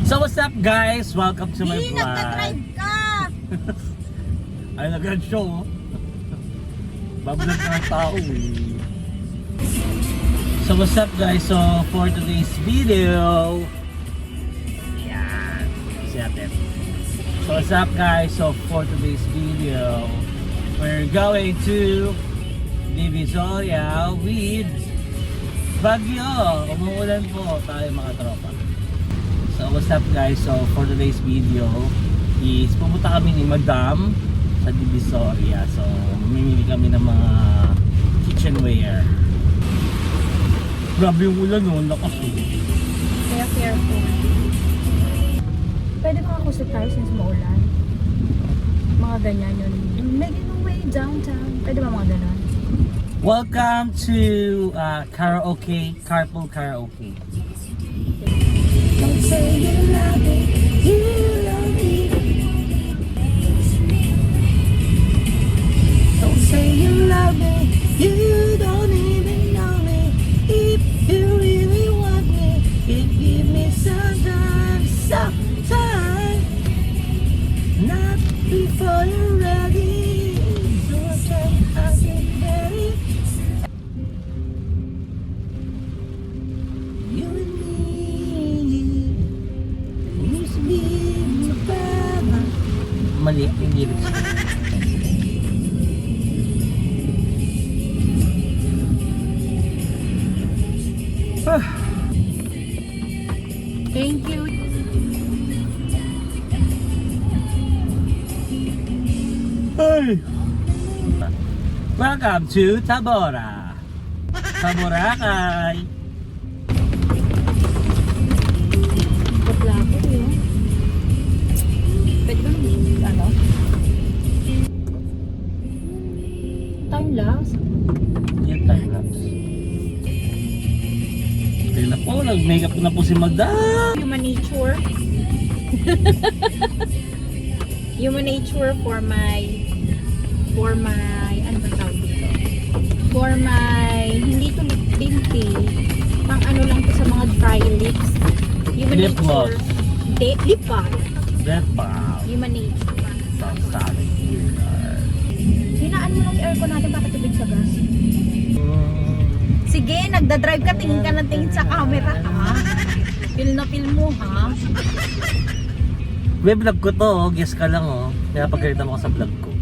So what's up guys? Welcome to my vlog. Nagka-drive ka! Ay, nag-show. Bablog na ng tao eh. So what's up guys? So for today's video, yan, si Ate. So what's up guys? So for today's video, we're going to Divisoria with Baguio. Umuulan po tayo mga tropa. So what's up guys? So for today's video is pumunta kami ni Madam sa Divisoria. So mamimili kami ng mga kitchenware. Grabe yung ulan no, lakas oh. Kaya careful. Pwede makakusip tayo since maulan. Mga ganyan yun. Making my way downtown. Pwede ba mga ganon? Welcome to karaoke, carpool karaoke. Don't say you love me, you love me. Don't say you love me, you don't even know me. If you really want me, give me some time. Not before you're ready. So I'll get ready. You and me used to be forever. Mali yung lyrics. Thank you. Hey! Welcome to Tabora. Taboracay. Bakla ko yun. Pwede ba ano? Time lapse? Yan time lapse. Kaya na po, nag-makeup na po si Madam. Human nature. Human nature for my ano ba tawag dito? For my hindi to lip tinty. Pang ano lang to sa mga dry lips. Human Lip gloss. nature. Lip balm. That wow. Human nature. Sounds solid here. Hinaan mo lang yung aircon natin bakit tubig sa gas. Sige, nagda-drive ka, tingin ka ng tingin sa camera, ha? Feel na feel mo, ha? Web vlog ko to, oh. Guess ka lang oh. Kaya pagkalitan mo ka sa vlog ko.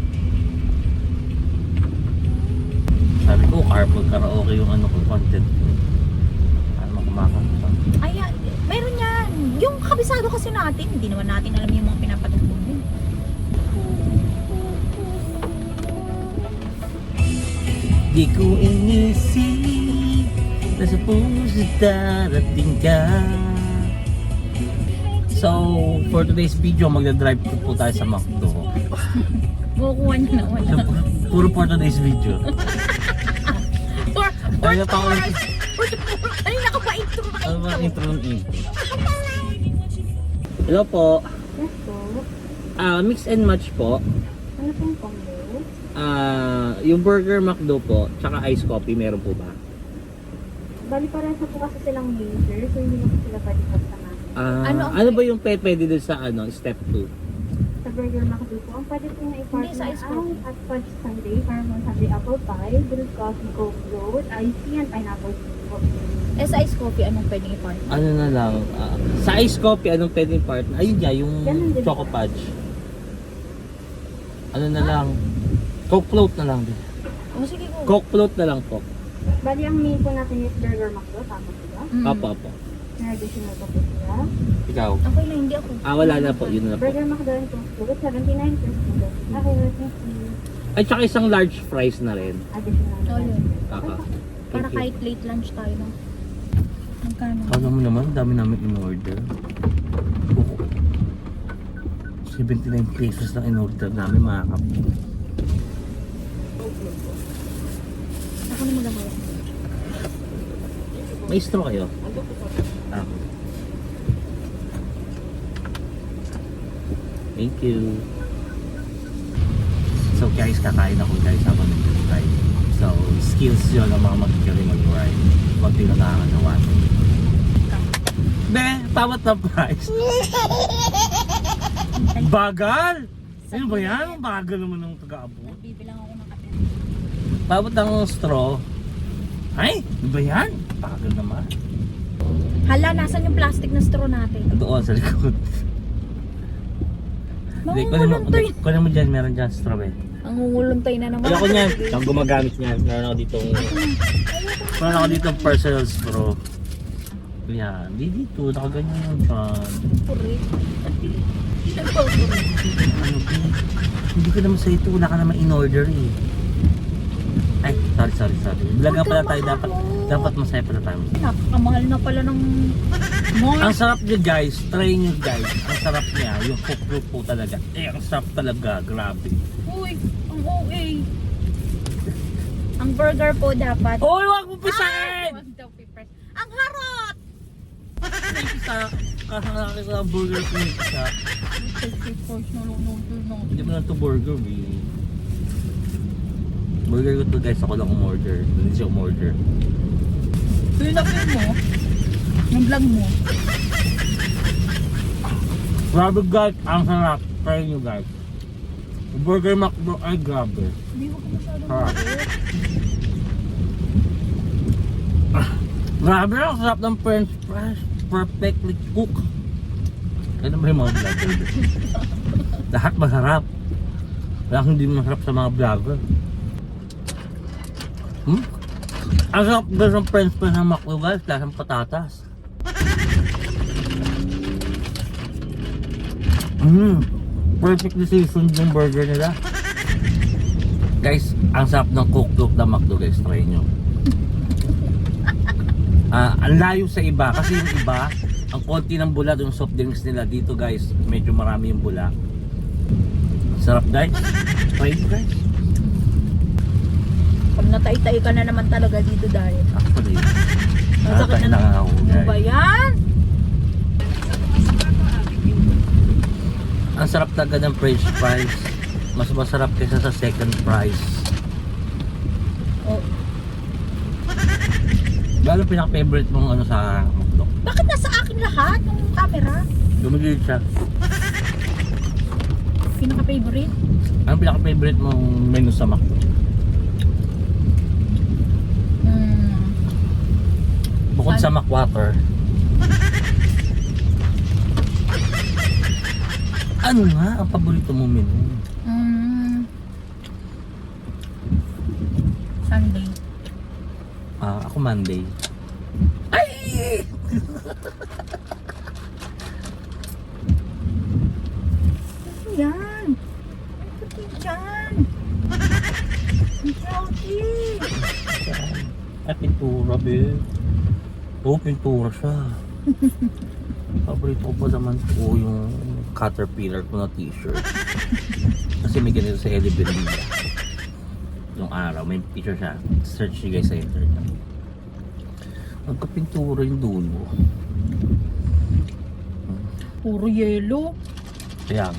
Sabi ko, carpool karaoke yung ano ko, content ko. Ano kumakanta. Ay, meron yan. Yung kabisado kasi natin, hindi naman natin alam yung mga pinapatugtog yun. Di ko inisip na sa puso darating ka. So, for today's video, magdadrive po tayo sa McDo. Kukuha niya naman. So, puro for today's video. Kaya pa ako Kanina ka pa intro na ano ba ang intro ng intro? Hello po. Yes po. Mix and match po. Ano pong combo? Yung burger McDo po, tsaka ice coffee, meron po ba? Bali parehas na po kasi silang major, so hindi na po sila pwede pagsamahin. Ano ba yung pwede dun sa step 2? Sa burger McDo po, ang pwede po na i-partner Hindi, sa ice coffee. ang at fudge sundae, caramel sundae apple pie, brewed coffee, coke float, iced tea, and pineapple coffee. Eh sa ice coffee, anong pwedeng i-partner? Ano na lang, sa ice coffee, anong pwedeng partner? Ayun nga, yung Ganun din choco ba? fudge. Ano na lang, coke float na lang din. Oh, sige ko. Coke float na lang po. Bali ang main po natin is burger McDo, tapos sila. Apo. May additional pa po sila. Ikaw? Okay lang, hindi ako. Wala na po, yun na po. Burger McDo and coke float, 79 pesos po. Okay, thank you. Ay, tsaka isang large fries na rin. Additional. Oh, yun. Kaka. Para kahit late lunch tayo, no? Magkano? Kala mo naman, dami namin in-order. 79 pesos lang in-order namin, mga kapatid. Ako na mag-amaya. May straw kayo? Thank you. So guys, kakain ako guys habang nag-ride. So skills yun ang mga mag-ride. Huwag din nakakagawa. Be, tawat na price. Bagal! Ano ba yan? Ang bagal naman ng taga-abot. Bibilang ako ng kape. Tawat ng straw. Ay, ano ba yan? Bagal naman. Hala, nasan yung plastic na straw natin? Doon sa likod. Hindi, Mangunguluntoy. kunin mo dyan, meron dyan straw eh. Ang ngunguluntoy na naman. Ayoko niyan. Siyang gumagamit niyan. Meron ako dito personal straw. Yan, di dito, nakaganyan yung dyan. Purit. Ano ba? Hindi ko naman sa ito, wala ka naman in order eh. Ay, sorry. Vlog nga pala tayo, dapat masaya pala tayo. Napakamahal na pala ng mga. Ang sarap niya guys, try nyo guys. Ang sarap niya, yung cook po talaga. Eh, ang sarap talaga, grabe. Uy, ang OA. Ang burger po dapat. Oy, wag mo pisahin! Wag daw pipres. Ang harot! Kasama sa burger ko yung isa. Hindi mo lang ito burger, eh. Burger ko to guys, ako lang umorder. Hindi siya umorder. Pinapin mo. Yung vlog mo. Grabe guys, ang sarap. Try nyo guys. Yung Burger McDo ay grabe. Hindi ko masyadong Sarap. Grabe, ang sarap ng french fries. Perfectly cooked. Kaya naman yung mga vlogger. Lahat masarap. Wala kang hindi masarap sa mga vlogger. Ang sarap guys ng french fries ng McDo guys. Lasang patatas. Perfect decision yung burger nila. Guys, ang sarap ng cook na McDo guys. Try nyo. Ang layo sa iba kasi yung iba ang konti ng bula yung soft drinks nila dito guys, medyo marami yung bula. Sarap guys, try it guys. Pag natay-tay ka na naman talaga dito dahil. Actually, Masakit nakakain na. lang ako Ano ba guys. yan? Ang sarap talaga ng french fries. Mas masarap kaysa sa second fries. Oh, Lalo pinaka-favorite mong ano sa McDo? bakit nasa akin lahat ng camera? Dumigil siya. Pinaka-favorite? Ano pinaka-favorite mong menu sa McDo? Bukod sa McWater. Ano nga ang paborito mong menu? Sunday. Ako Monday. Ay! Ano yan? Ang puti dyan. Ang salty. Ay, pintura, be. Oo, pintura siya. Paborito ko pa naman po yung Caterpillar ko na t-shirt. Kasi may ganito sa Ellie Belinda. Yung araw, may picture siya. Search nyo guys sa internet. Magkapintura yung dulo. Puro yelo. Kaya,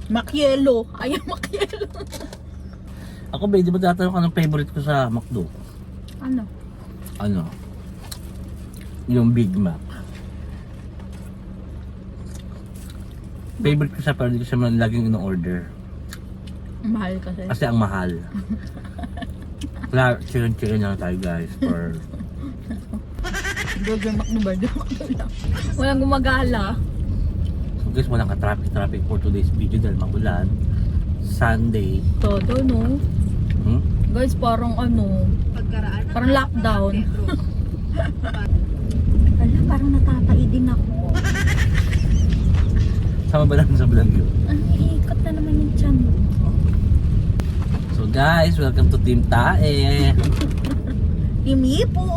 Makyelo. Ayan, makyelo. ako ba, di ba tatanong ka ng favorite ko sa McDo? Ano? Ano? Yung Big Mac. Favorite ko siya pero hindi ko siya man laging in-order. Mahal kasi. Kasi ang mahal. Wala, chicken lang tayo guys for Burger McDo lang. Walang gumagala. so guys, walang ka-traffic for today's video dahil magulan. Sunday. Todo, no? Guys, parang ano, parang lockdown. Wala, parang natatay din ako. Sama ba lang sa vlog yun? Ang iikot na naman yung tiyan mo. So guys, welcome to Team Tae. Team Yipo!